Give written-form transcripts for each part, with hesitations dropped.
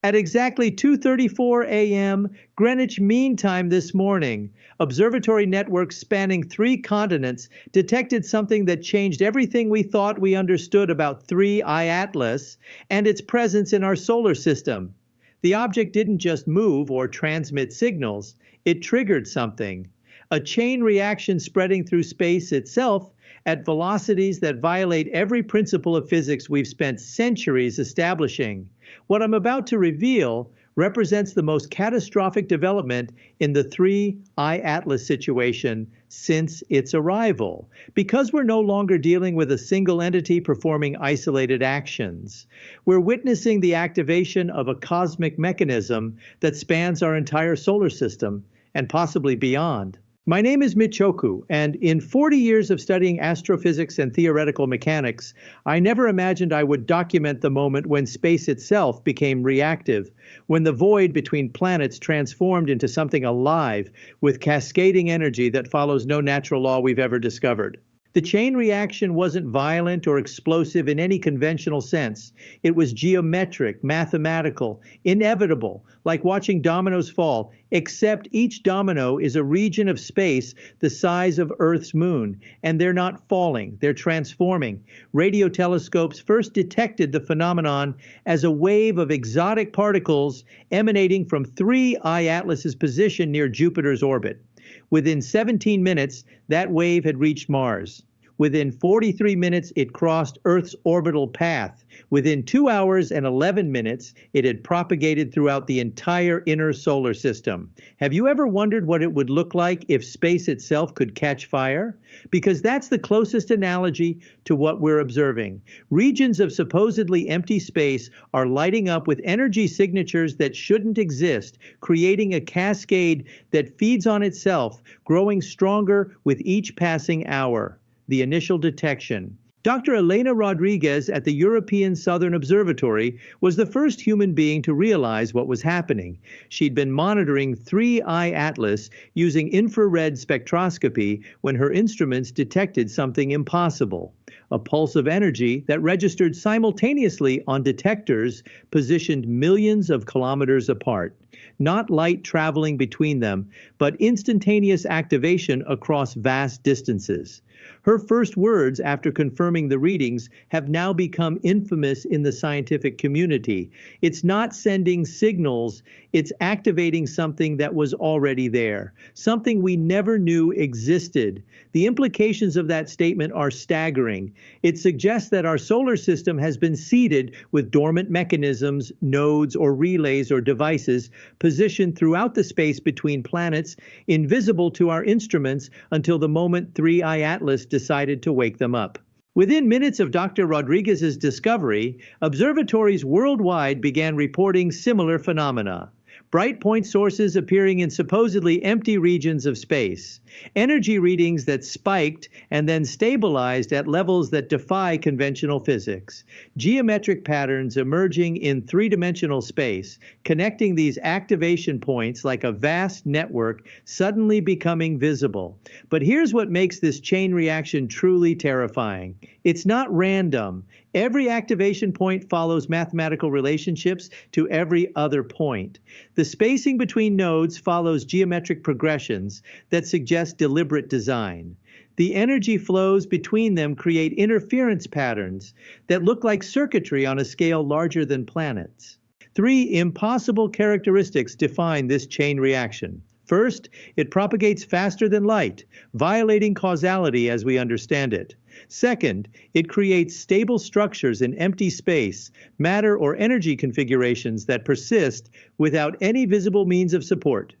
At exactly 2:34 a.m. Greenwich Mean Time this morning, observatory networks spanning 3 continents detected something that changed everything we thought we understood about 3I Atlas and its presence in our solar system. The object didn't just move or transmit signals, it triggered something. A chain reaction spreading through space itself at velocities that violate every principle of physics we've spent centuries establishing. What I'm about to reveal represents the most catastrophic development in the 3I Atlas situation since its arrival, because we're no longer dealing with a single entity performing isolated actions. We're witnessing the activation of a cosmic mechanism that spans our entire solar system and possibly beyond. My name is Michoku, and in 40 years of studying astrophysics and theoretical mechanics, I never imagined I would document the moment when space itself became reactive, when the void between planets transformed into something alive with cascading energy that follows no natural law we've ever discovered. The chain reaction wasn't violent or explosive in any conventional sense. It was geometric, mathematical, inevitable, like watching dominoes fall, except each domino is a region of space the size of Earth's moon, and they're not falling, they're transforming. Radio telescopes first detected the phenomenon as a wave of exotic particles emanating from 3I Atlas's position near Jupiter's orbit. Within 17 minutes, that wave had reached Mars. Within 43 minutes, it crossed Earth's orbital path. Within 2 hours and 11 minutes, it had propagated throughout the entire inner solar system. Have you ever wondered what it would look like if space itself could catch fire? Because that's the closest analogy to what we're observing. Regions of supposedly empty space are lighting up with energy signatures that shouldn't exist, creating a cascade that feeds on itself, growing stronger with each passing hour. The initial detection. Dr. Elena Rodriguez at the European Southern Observatory was the first human being to realize what was happening. She'd been monitoring 3I Atlas using infrared spectroscopy when her instruments detected something impossible. A pulse of energy that registered simultaneously on detectors positioned millions of kilometers apart. Not light traveling between them, but instantaneous activation across vast distances. Her first words after confirming the readings have now become infamous in the scientific community. It's not sending signals, it's activating something that was already there, something we never knew existed. The implications of that statement are staggering. It suggests that our solar system has been seeded with dormant mechanisms, nodes, or relays or devices positioned throughout the space between planets, invisible to our instruments until the moment 3I Atlas decided to wake them up. Within minutes of Dr. Rodriguez's discovery, observatories worldwide began reporting similar phenomena. Bright point sources appearing in supposedly empty regions of space, energy readings that spiked and then stabilized at levels that defy conventional physics, geometric patterns emerging in three-dimensional space, connecting these activation points like a vast network suddenly becoming visible. But here's what makes this chain reaction truly terrifying. It's not random. Every activation point follows mathematical relationships to every other point. The spacing between nodes follows geometric progressions that suggest deliberate design. The energy flows between them create interference patterns that look like circuitry on a scale larger than planets. 3 impossible characteristics define this chain reaction. First, it propagates faster than light, violating causality as we understand it. Second, it creates stable structures in empty space, matter or energy configurations that persist without any visible means of support.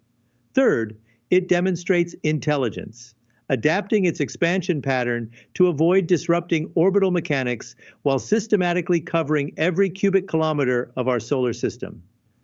Third, it demonstrates intelligence, adapting its expansion pattern to avoid disrupting orbital mechanics while systematically covering every cubic kilometer of our solar system.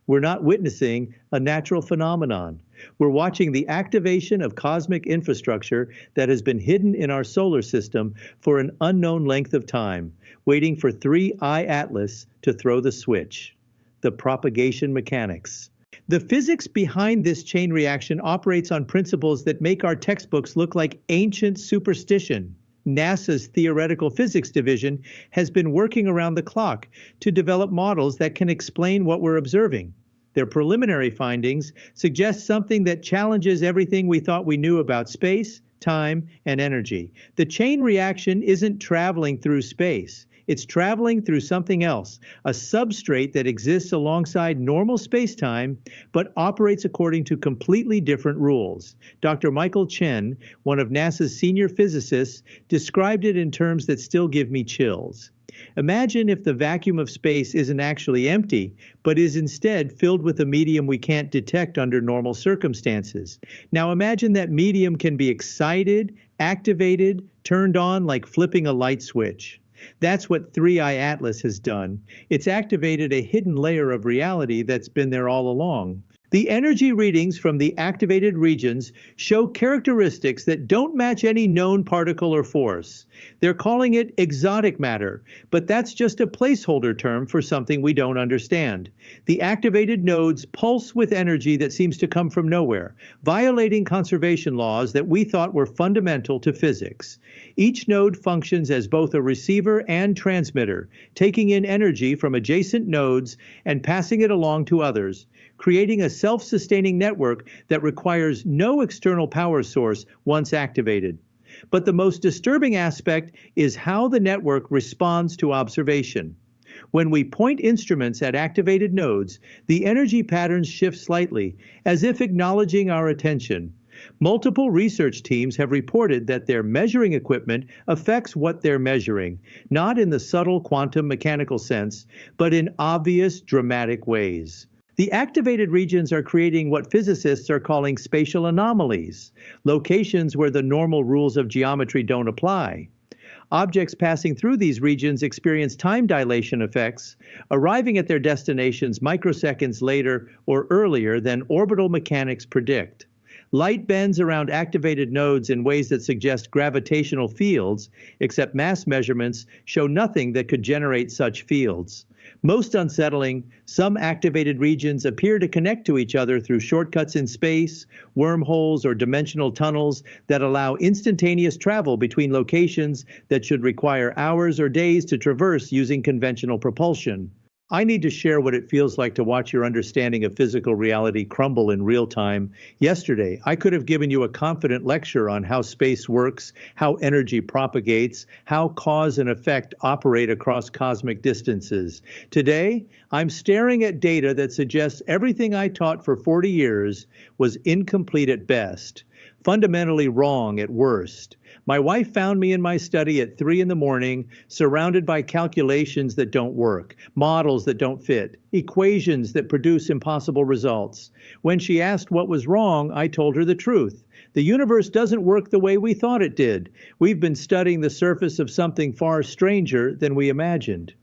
We're not witnessing a natural phenomenon. We're watching the activation of cosmic infrastructure that has been hidden in our solar system for an unknown length of time, waiting for 3I Atlas to throw the switch. The propagation mechanics. The physics behind this chain reaction operates on principles that make our textbooks look like ancient superstition. NASA's Theoretical Physics Division has been working around the clock to develop models that can explain what we're observing. Their preliminary findings suggest something that challenges everything we thought we knew about space, time, and energy. The chain reaction isn't traveling through space. It's traveling through something else, a substrate that exists alongside normal space-time, but operates according to completely different rules. Dr. Michael Chen, one of NASA's senior physicists, described it in terms that still give me chills. Imagine if the vacuum of space isn't actually empty, but is instead filled with a medium we can't detect under normal circumstances. Now imagine that medium can be excited, activated, turned on like flipping a light switch. That's what 3i Atlas has done. It's activated a hidden layer of reality that's been there all along. The energy readings from the activated regions show characteristics that don't match any known particle or force. They're calling it exotic matter, but that's just a placeholder term for something we don't understand. The activated nodes pulse with energy that seems to come from nowhere, violating conservation laws that we thought were fundamental to physics. Each node functions as both a receiver and transmitter, taking in energy from adjacent nodes and passing it along to others, creating a self-sustaining network that requires no external power source once activated. But the most disturbing aspect is how the network responds to observation. When we point instruments at activated nodes, the energy patterns shift slightly, as if acknowledging our attention. Multiple research teams have reported that their measuring equipment affects what they're measuring, not in the subtle quantum mechanical sense, but in obvious, dramatic ways. The activated regions are creating what physicists are calling spatial anomalies, locations where the normal rules of geometry don't apply. Objects passing through these regions experience time dilation effects, arriving at their destinations microseconds later or earlier than orbital mechanics predict. Light bends around activated nodes in ways that suggest gravitational fields, except mass measurements show nothing that could generate such fields. Most unsettling, some activated regions appear to connect to each other through shortcuts in space, wormholes, or dimensional tunnels that allow instantaneous travel between locations that should require hours or days to traverse using conventional propulsion. I need to share what it feels like to watch your understanding of physical reality crumble in real time. Yesterday, I could have given you a confident lecture on how space works, how energy propagates, how cause and effect operate across cosmic distances. Today, I'm staring at data that suggests everything I taught for 40 years was incomplete at best, fundamentally wrong at worst. My wife found me in my study at 3 in the morning, surrounded by calculations that don't work, models that don't fit, equations that produce impossible results. When she asked what was wrong, I told her the truth. The universe doesn't work the way we thought it did. We've been studying the surface of something far stranger than we imagined.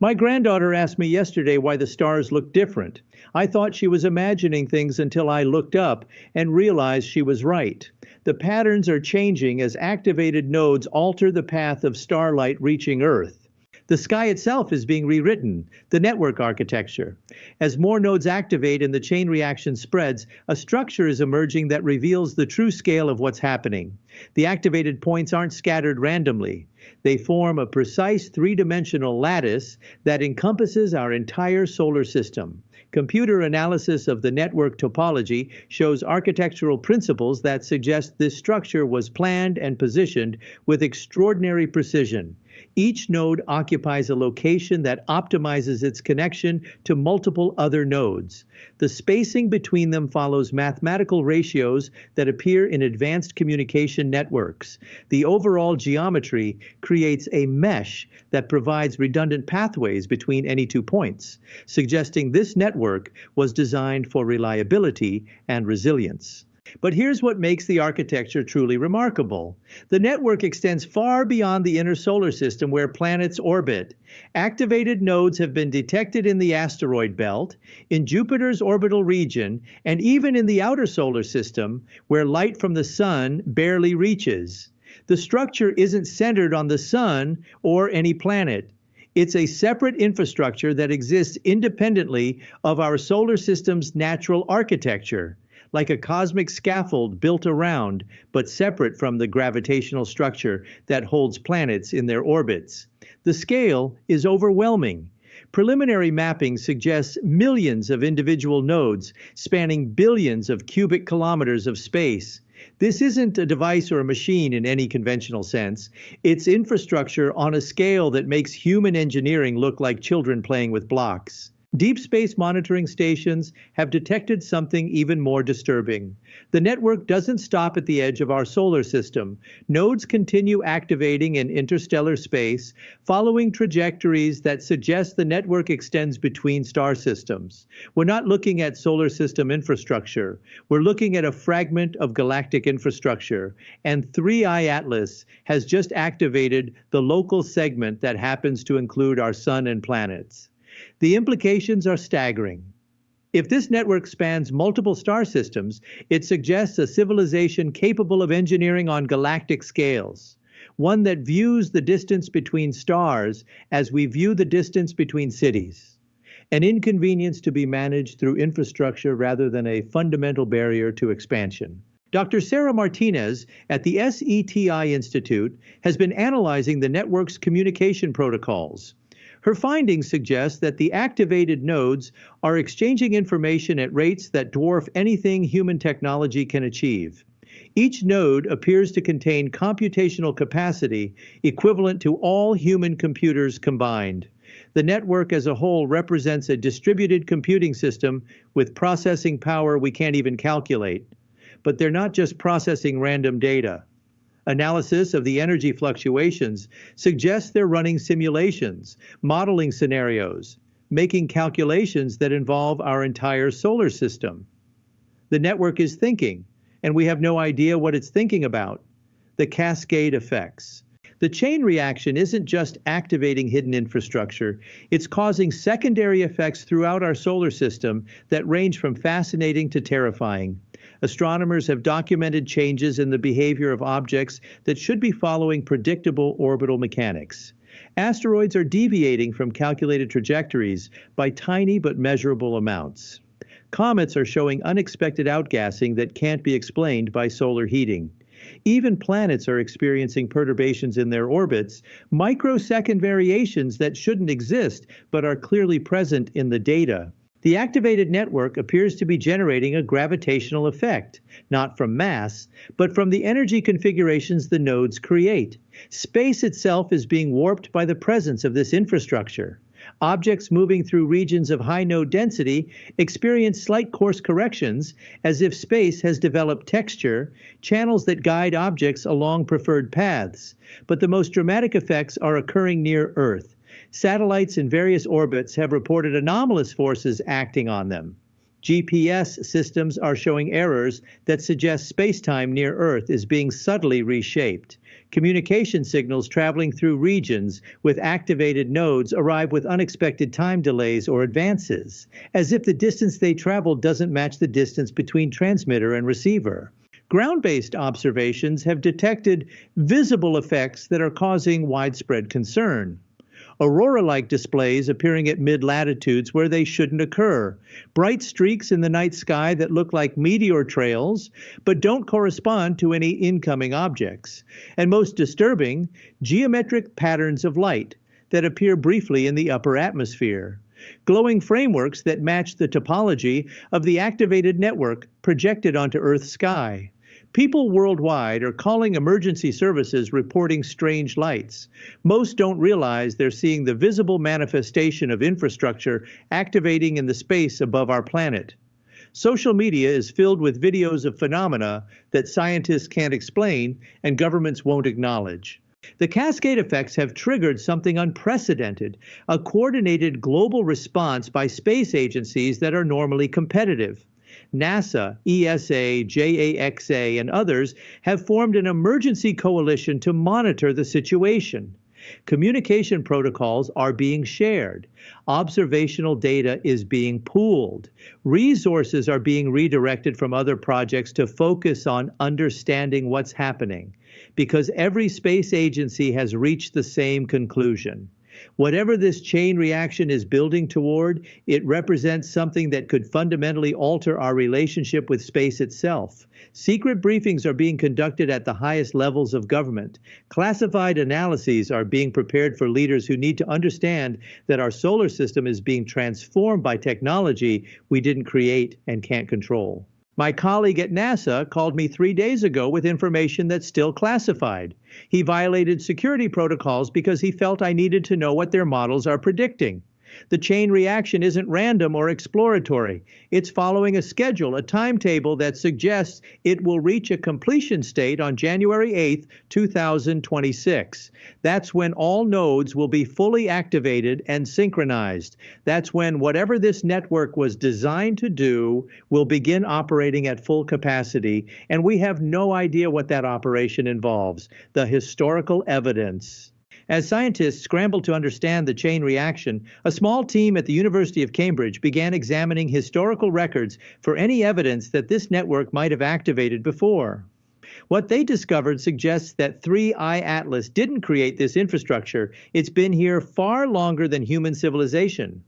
My granddaughter asked me yesterday why the stars look different. I thought she was imagining things until I looked up and realized she was right. The patterns are changing as activated nodes alter the path of starlight reaching Earth. The sky itself is being rewritten, the network architecture. As more nodes activate and the chain reaction spreads, a structure is emerging that reveals the true scale of what's happening. The activated points aren't scattered randomly. They form a precise three-dimensional lattice that encompasses our entire solar system. Computer analysis of the network topology shows architectural principles that suggest this structure was planned and positioned with extraordinary precision. Each node occupies a location that optimizes its connection to multiple other nodes. The spacing between them follows mathematical ratios that appear in advanced communication networks. The overall geometry creates a mesh that provides redundant pathways between any 2 points, suggesting this network was designed for reliability and resilience. But here's what makes the architecture truly remarkable. The network extends far beyond the inner solar system where planets orbit. Activated nodes have been detected in the asteroid belt, in Jupiter's orbital region, and even in the outer solar system, where light from the sun barely reaches. The structure isn't centered on the sun or any planet. It's a separate infrastructure that exists independently of our solar system's natural architecture. like a cosmic scaffold built around, but separate from the gravitational structure that holds planets in their orbits. The scale is overwhelming. Preliminary mapping suggests millions of individual nodes spanning billions of cubic kilometers of space. This isn't a device or a machine in any conventional sense. It's infrastructure on a scale that makes human engineering look like children playing with blocks. Deep space monitoring stations have detected something even more disturbing. The network doesn't stop at the edge of our solar system. Nodes continue activating in interstellar space, following trajectories that suggest the network extends between star systems. We're not looking at solar system infrastructure. We're looking at a fragment of galactic infrastructure, and 3I Atlas has just activated the local segment that happens to include our sun and planets. The implications are staggering. If this network spans multiple star systems, it suggests a civilization capable of engineering on galactic scales, one that views the distance between stars as we view the distance between cities, an inconvenience to be managed through infrastructure rather than a fundamental barrier to expansion. Dr. Sarah Martinez at the SETI Institute has been analyzing the network's communication protocols. Her findings suggest that the activated nodes are exchanging information at rates that dwarf anything human technology can achieve. Each node appears to contain computational capacity equivalent to all human computers combined. The network as a whole represents a distributed computing system with processing power we can't even calculate. But they're not just processing random data. Analysis of the energy fluctuations suggests they're running simulations, modeling scenarios, making calculations that involve our entire solar system. The network is thinking, and we have no idea what it's thinking about. The cascade effects. The chain reaction isn't just activating hidden infrastructure, it's causing secondary effects throughout our solar system that range from fascinating to terrifying. Astronomers have documented changes in the behavior of objects that should be following predictable orbital mechanics. Asteroids are deviating from calculated trajectories by tiny but measurable amounts. Comets are showing unexpected outgassing that can't be explained by solar heating. Even planets are experiencing perturbations in their orbits, microsecond variations that shouldn't exist but are clearly present in the data. The activated network appears to be generating a gravitational effect, not from mass, but from the energy configurations the nodes create. Space itself is being warped by the presence of this infrastructure. Objects moving through regions of high node density experience slight course corrections, as if space has developed texture, channels that guide objects along preferred paths. But the most dramatic effects are occurring near Earth. Satellites in various orbits have reported anomalous forces acting on them. GPS systems are showing errors that suggest space-time near Earth is being subtly reshaped. Communication signals traveling through regions with activated nodes arrive with unexpected time delays or advances, as if the distance they travel doesn't match the distance between transmitter and receiver. Ground-based observations have detected visible effects that are causing widespread concern. Aurora-like displays appearing at mid-latitudes where they shouldn't occur, bright streaks in the night sky that look like meteor trails but don't correspond to any incoming objects, and most disturbing, geometric patterns of light that appear briefly in the upper atmosphere. Glowing frameworks that match the topology of the activated network projected onto Earth's sky. People worldwide are calling emergency services reporting strange lights. Most don't realize they're seeing the visible manifestation of infrastructure activating in the space above our planet. Social media is filled with videos of phenomena that scientists can't explain and governments won't acknowledge. The cascade effects have triggered something unprecedented, a coordinated global response by space agencies that are normally competitive. NASA, ESA, JAXA, and others have formed an emergency coalition to monitor the situation. Communication protocols are being shared. Observational data is being pooled. Resources are being redirected from other projects to focus on understanding what's happening, because every space agency has reached the same conclusion. Whatever this chain reaction is building toward, it represents something that could fundamentally alter our relationship with space itself. Secret briefings are being conducted at the highest levels of government. Classified analyses are being prepared for leaders who need to understand that our solar system is being transformed by technology we didn't create and can't control. My colleague at NASA called me 3 days ago with information that's still classified. He violated security protocols because he felt I needed to know what their models are predicting. The chain reaction isn't random or exploratory. It's following a schedule, a timetable that suggests it will reach a completion state on January 8th, 2026. That's when all nodes will be fully activated and synchronized. That's when whatever this network was designed to do will begin operating at full capacity, and we have no idea what that operation involves. The historical evidence. As scientists scrambled to understand the chain reaction, a small team at the University of Cambridge began examining historical records for any evidence that this network might have activated before. What they discovered suggests that 3I Atlas didn't create this infrastructure. It's been here far longer than human civilization.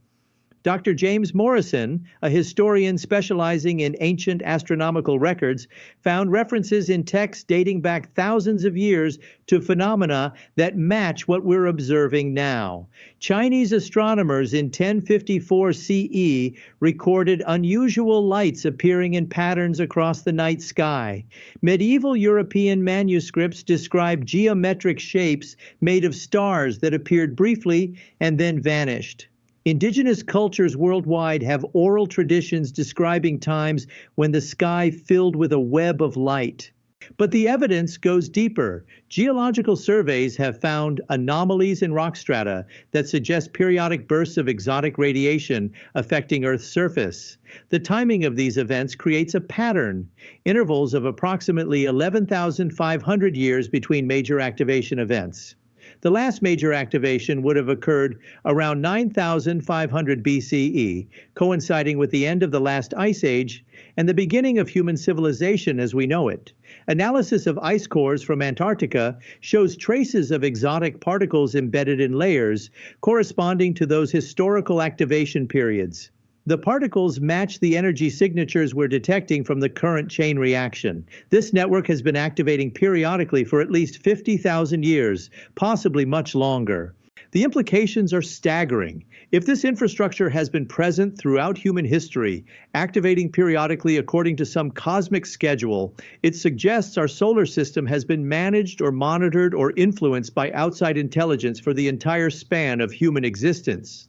Dr. James Morrison, a historian specializing in ancient astronomical records, found references in texts dating back thousands of years to phenomena that match what we're observing now. Chinese astronomers in 1054 CE recorded unusual lights appearing in patterns across the night sky. Medieval European manuscripts describe geometric shapes made of stars that appeared briefly and then vanished. Indigenous cultures worldwide have oral traditions describing times when the sky filled with a web of light. But the evidence goes deeper. Geological surveys have found anomalies in rock strata that suggest periodic bursts of exotic radiation affecting Earth's surface. The timing of these events creates a pattern, intervals of approximately 11,500 years between major activation events. The last major activation would have occurred around 9,500 BCE, coinciding with the end of the last ice age and the beginning of human civilization as we know it. Analysis of ice cores from Antarctica shows traces of exotic particles embedded in layers corresponding to those historical activation periods. The particles match the energy signatures we're detecting from the current chain reaction. This network has been activating periodically for at least 50,000 years, possibly much longer. The implications are staggering. If this infrastructure has been present throughout human history, activating periodically according to some cosmic schedule, it suggests our solar system has been managed or monitored or influenced by outside intelligence for the entire span of human existence.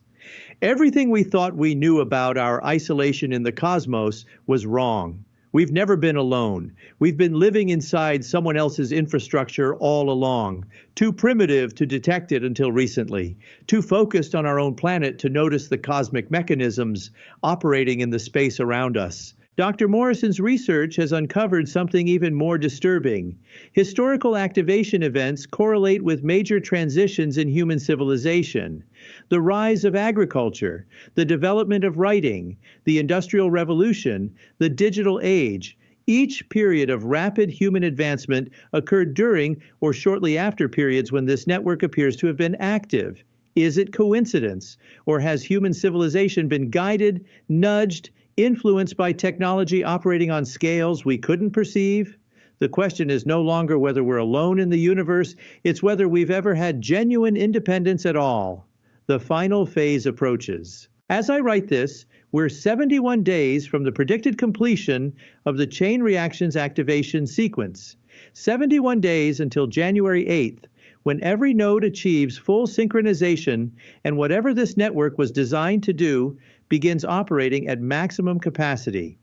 Everything we thought we knew about our isolation in the cosmos was wrong. We've never been alone. We've been living inside someone else's infrastructure all along. Too primitive to detect it until recently. Too focused on our own planet to notice the cosmic mechanisms operating in the space around us. Dr. Morrison's research has uncovered something even more disturbing. Historical activation events correlate with major transitions in human civilization. The rise of agriculture, the development of writing, the Industrial Revolution, the digital age. Each period of rapid human advancement occurred during or shortly after periods when this network appears to have been active. Is it coincidence, or has human civilization been guided, nudged, influenced by technology operating on scales we couldn't perceive? The question is no longer whether we're alone in the universe, it's whether we've ever had genuine independence at all. The final phase approaches. As I write this, we're 71 days from the predicted completion of the chain reactions activation sequence. 71 days until January 8th, when every node achieves full synchronization and whatever this network was designed to do begins operating at maximum capacity.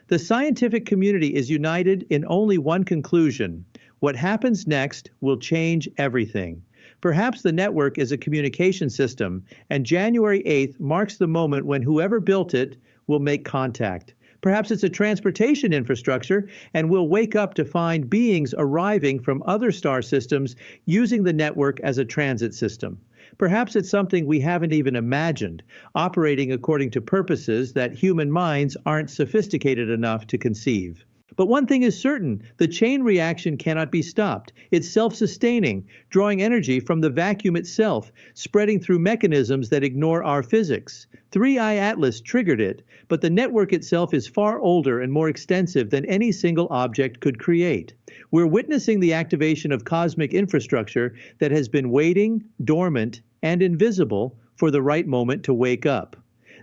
The scientific community is united in only one conclusion. What happens next will change everything. Perhaps the network is a communication system, and January 8th marks the moment when whoever built it will make contact. Perhaps it's a transportation infrastructure, and we'll wake up to find beings arriving from other star systems using the network as a transit system. Perhaps it's something we haven't even imagined, operating according to purposes that human minds aren't sophisticated enough to conceive. But one thing is certain, the chain reaction cannot be stopped. It's self-sustaining, drawing energy from the vacuum itself, spreading through mechanisms that ignore our physics. 3I Atlas triggered it, but the network itself is far older and more extensive than any single object could create. We're witnessing the activation of cosmic infrastructure that has been waiting, dormant, and invisible for the right moment to wake up.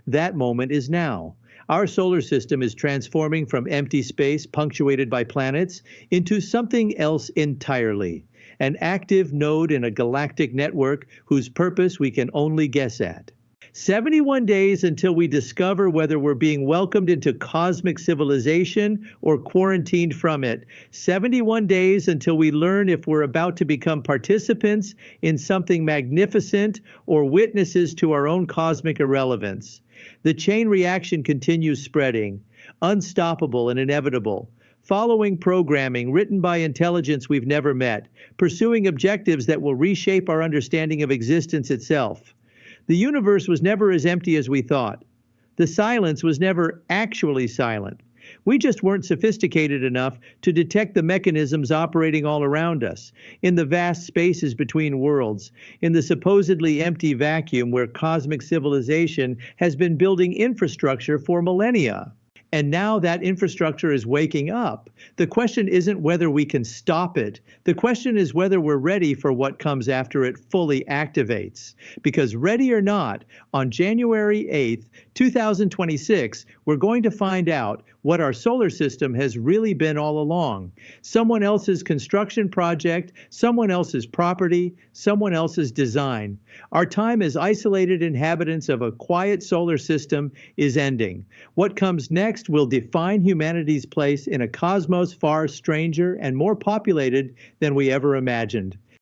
That moment is now. Our solar system is transforming from empty space punctuated by planets into something else entirely, an active node in a galactic network whose purpose we can only guess at. 71 days until we discover whether we're being welcomed into cosmic civilization or quarantined from it. 71 days until we learn if we're about to become participants in something magnificent or witnesses to our own cosmic irrelevance. The chain reaction continues spreading, unstoppable and inevitable, following programming written by intelligence we've never met, pursuing objectives that will reshape our understanding of existence itself. The universe was never as empty as we thought. The silence was never actually silent. We just weren't sophisticated enough to detect the mechanisms operating all around us, in the vast spaces between worlds, in the supposedly empty vacuum where cosmic civilization has been building infrastructure for millennia. And now that infrastructure is waking up. The question isn't whether we can stop it. The question is whether we're ready for what comes after it fully activates. Because ready or not, on January 8th, 2026, we're going to find out what our solar system has really been all along. Someone else's construction project, someone else's property, someone else's design. Our time as isolated inhabitants of a quiet solar system is ending. What comes next will define humanity's place in a cosmos far stranger and more populated than we ever imagined.